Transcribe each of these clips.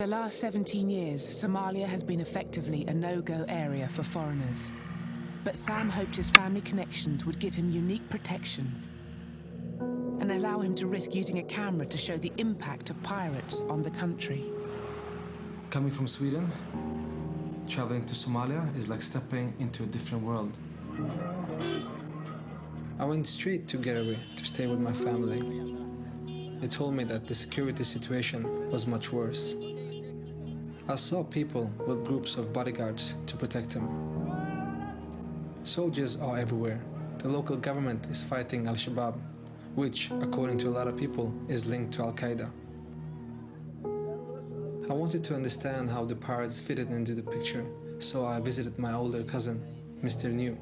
the last 17 years, Somalia has been effectively a no-go area for foreigners. But Sam hoped his family connections would give him unique protection and allow him to risk using a camera to show the impact of pirates on the country. Coming from Sweden, traveling to Somalia is like stepping into a different world. I went straight to Getaway to stay with my family. They told me that the security situation was much worse. I saw people with groups of bodyguards to protect them. Soldiers are everywhere. The local government is fighting Al-Shabaab, which, according to a lot of people, is linked to Al-Qaeda. I wanted to understand how the pirates fitted into the picture, so I visited my older cousin, Mr. New.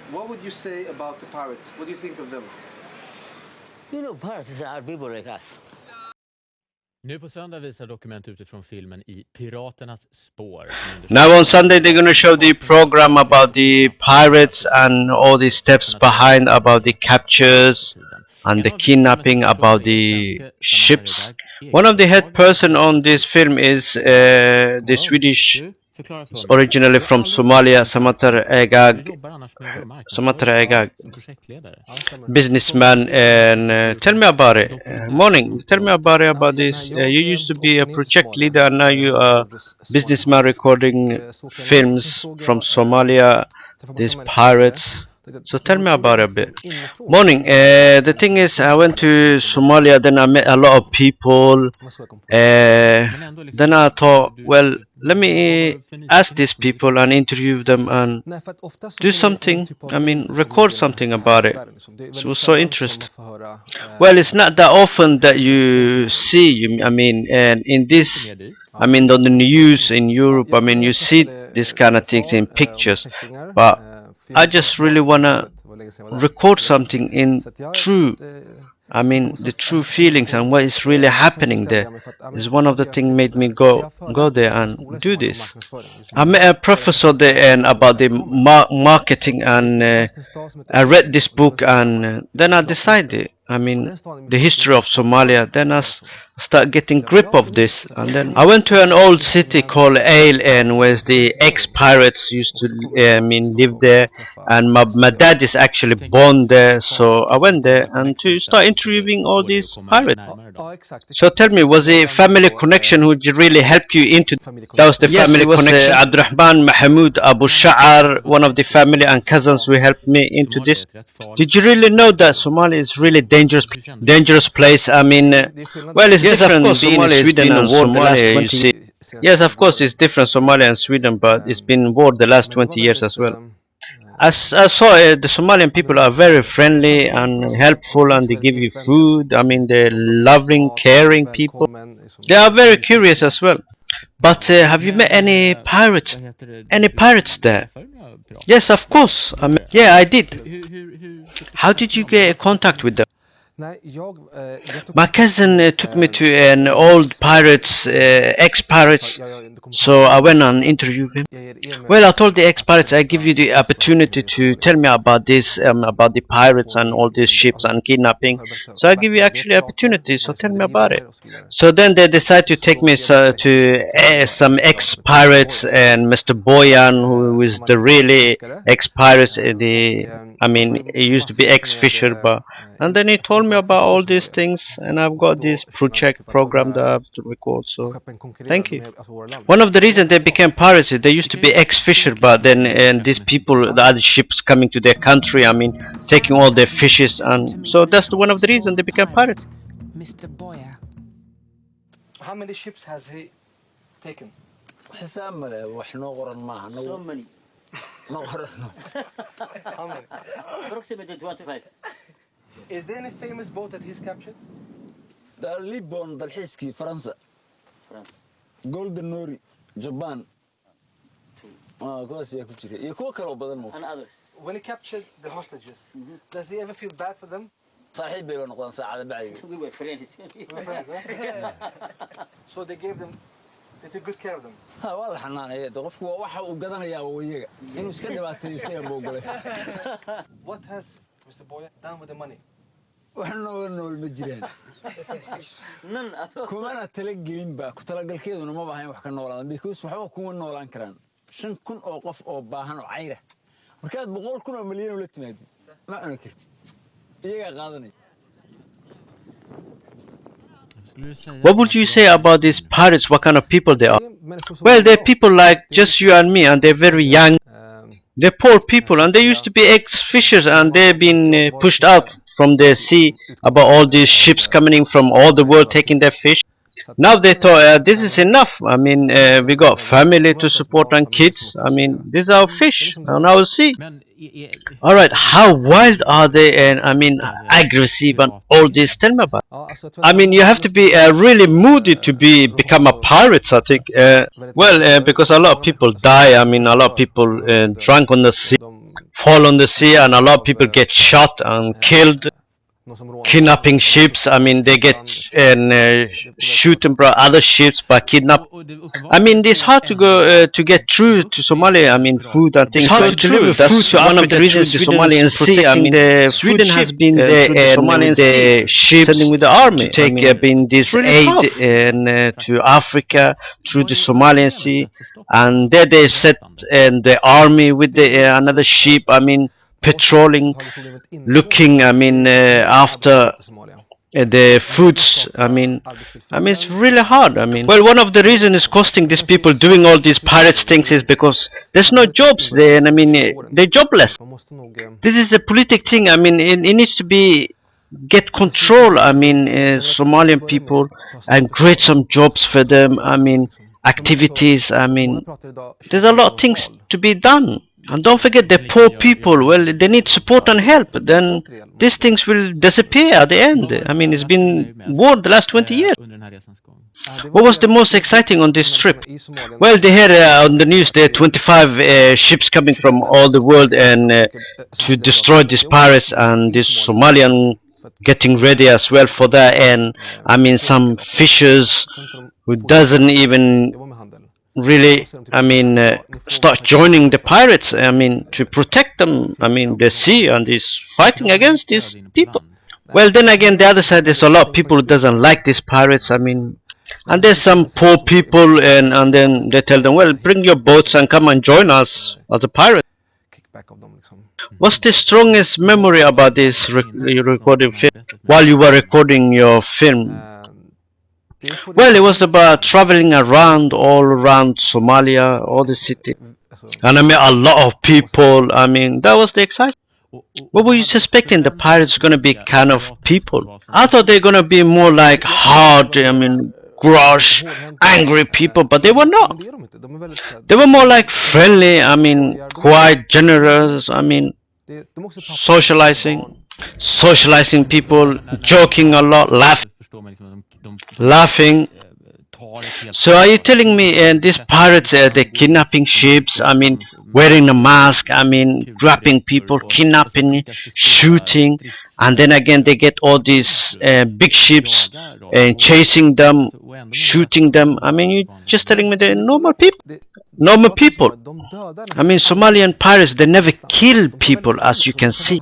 What would you say about the pirates? What do you think of them? You know, pirates are people like us. Nu på söndag visar Dokument utifrån filmen I Piraternas spår. Now on Sunday they're going to show the program about the pirates and all the steps behind about the captures and the kidnapping, about the ships. One of the head person on this film is the Swedish, originally from Somalia, Samatar Egag, businessman. And tell me about it. Morning, tell me about it, about this. You used to be a project leader and now you are businessman recording films from Somalia, these pirates. So tell me about it a bit. Morning. The thing is, I went to Somalia, then I met a lot of people. Then I thought, well, let me ask these people and interview them and do something. I mean, record something about it. So it was so interesting. Well, it's not that often that you see, I mean, and in this, I mean, on the news in Europe, I mean, you see this kind of things in pictures, but I just really wanna record something in true, I mean, the true feelings and what is really happening there. Is one of the things made me go there and do this. I met a professor there and about the marketing, and I read this book, and then I decided, I mean, the history of Somalia. Then I start getting grip of this, and then I went to an old city called Ale, and where the ex-pirates used to live there, and my dad is actually born there, so I went there and to start interviewing all these pirates. So tell me, was the family connection who really helped you into that? Was the family connection? Abdurrahman Mahmoud Abu Sha'ar, one of the family and cousins who helped me into this. Did you really know that Somalia is really dangerous place? I mean, well, it's different. Of course, Somalia Sweden and Somalia, you see. Yes, of course, it's different, Somalia and Sweden, but it's been war the last 20 years as well. I saw the Somalian people are very friendly and helpful, and they give you food. I mean, they're loving, caring people. They are very curious as well. But have you met any pirates? Any pirates there? Yes, of course. I mean, yeah, I did. How did you get in contact with them? My cousin took me to an old pirates, ex-pirates, so I went and interviewed him. Well, I told the ex-pirates, I give you the opportunity to tell me about this, about the pirates and all these ships and kidnapping. So I give you actually opportunity, so tell me about it. So then they decide to take me to some ex-pirates, and Mr. Boyan, who is the really ex-pirates, I mean, he used to be ex-fisher, but, and then he told me about all these things, and I've got this project program that I have to record, so thank you. One of the reasons they became pirates is they used to be ex-fisher, but then and these people, the other ships coming to their country, I mean, taking all their fishes, and so that's one of the reasons they became pirates. Mr. Boyer. How many ships has he taken? So many. How many? Approximately 25. Is there any famous boat that he's captured? The Libon, the Hiski, France. Golden Nori, Japan. And others. When he captured the hostages, does he ever feel bad for them? We were friends. Huh? So they took good care of them. What has Mr. Boyer done with the money? wax nooga nool ma jiraan nan ato kumana tala gelin ba ku tala galkeeduna ma baahan wax ka noolaan because waxba kuma noolaan karaan 5,000 oo qof oo baahan oo cayra markaad 100,000 oo milyan la timaadid ma ana kartid iyaga qaadanay. What would you say about these pirates? What kind of people they are? Well, they're people like just you and me, and they're very young. They're poor people, and they used to be ex-fishers, and they've been pushed out from the sea about all these ships coming in from all the world taking their fish. Now they thought this is enough. I mean, we got family to support and kids. I mean, this is our fish on our sea. All right, how wild are they? And I mean, aggressive and all this. Tell me about. I mean, you have to be really moody to become a pirate. I think. Because a lot of people die. I mean, a lot of people drunk on the sea, fall on the sea, and a lot of people get shot and killed. Kidnapping ships. I mean, they get shooting other ships by kidnap. I mean, it's hard to go to get through to Somalia. I mean, food and things. It's hard to deliver food to one of the reasons the Somalian Sea. I mean, Sweden has been there Somalian the ships sending with the army to take been this aid to Africa through the Somalian Sea, and there they set the army with the another ship. I mean, patrolling, looking. I mean, after the foods. I mean, it's really hard. I mean, well, one of the reasons is costing these people doing all these pirates things is because there's no jobs there, and I mean, they're jobless. This is a politic thing. I mean, it needs to be get control. I mean, Somalian people and create some jobs for them. I mean, activities. I mean, there's a lot of things to be done. And don't forget the poor people, well, they need support and help. Then these things will disappear at the end. I mean, it's been war the last 20 years. What was the most exciting on this trip? Well, they heard on the news there are 25 ships coming from all the world and to destroy these pirates, and this Somalian getting ready as well for that. And I mean, some fishers who doesn't even really, I mean, start joining the pirates, I mean, to protect them, I mean, the sea, and is fighting against these people. Well, then again, the other side, there's a lot of people who doesn't like these pirates, I mean, and there's some poor people, and then they tell them, well, bring your boats and come and join us as a pirate. What's the strongest memory about this recording film, while you were recording your film? Well, it was about traveling around, all around Somalia, all the city. And I met a lot of people. I mean, that was the excitement. What were you suspecting the pirates going to be kind of people? I thought they're going to be more like hard, I mean, grush, angry people, but they were not. They were more like friendly, I mean, quite generous, I mean, socializing people, joking a lot, laughing. So are you telling me these pirates, they're kidnapping ships, I mean, wearing a mask, I mean, grabbing people, kidnapping, shooting, and then again they get all these big ships and chasing them, shooting them? I mean, you're just telling me they're normal people. Normal people. I mean, Somalian pirates, they never kill people, as you can see.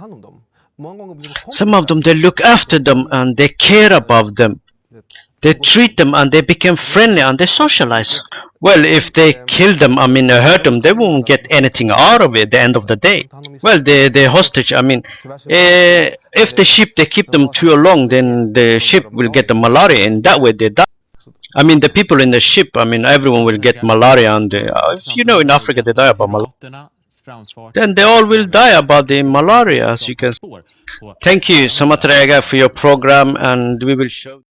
Some of them, they look after them and they care about them. They treat them and they become friendly and they socialize. Well, if they kill them, I mean, hurt them, they won't get anything out of it at the end of the day. Well, they're hostage. I mean, if the ship, they keep them too long, then the ship will get the malaria, and that way they die. I mean, the people in the ship, I mean, everyone will get malaria, and you know, in Africa they die about malaria. Then they all will die about the malaria, as you can see. Thank you, Samatrega, for your program, and we will show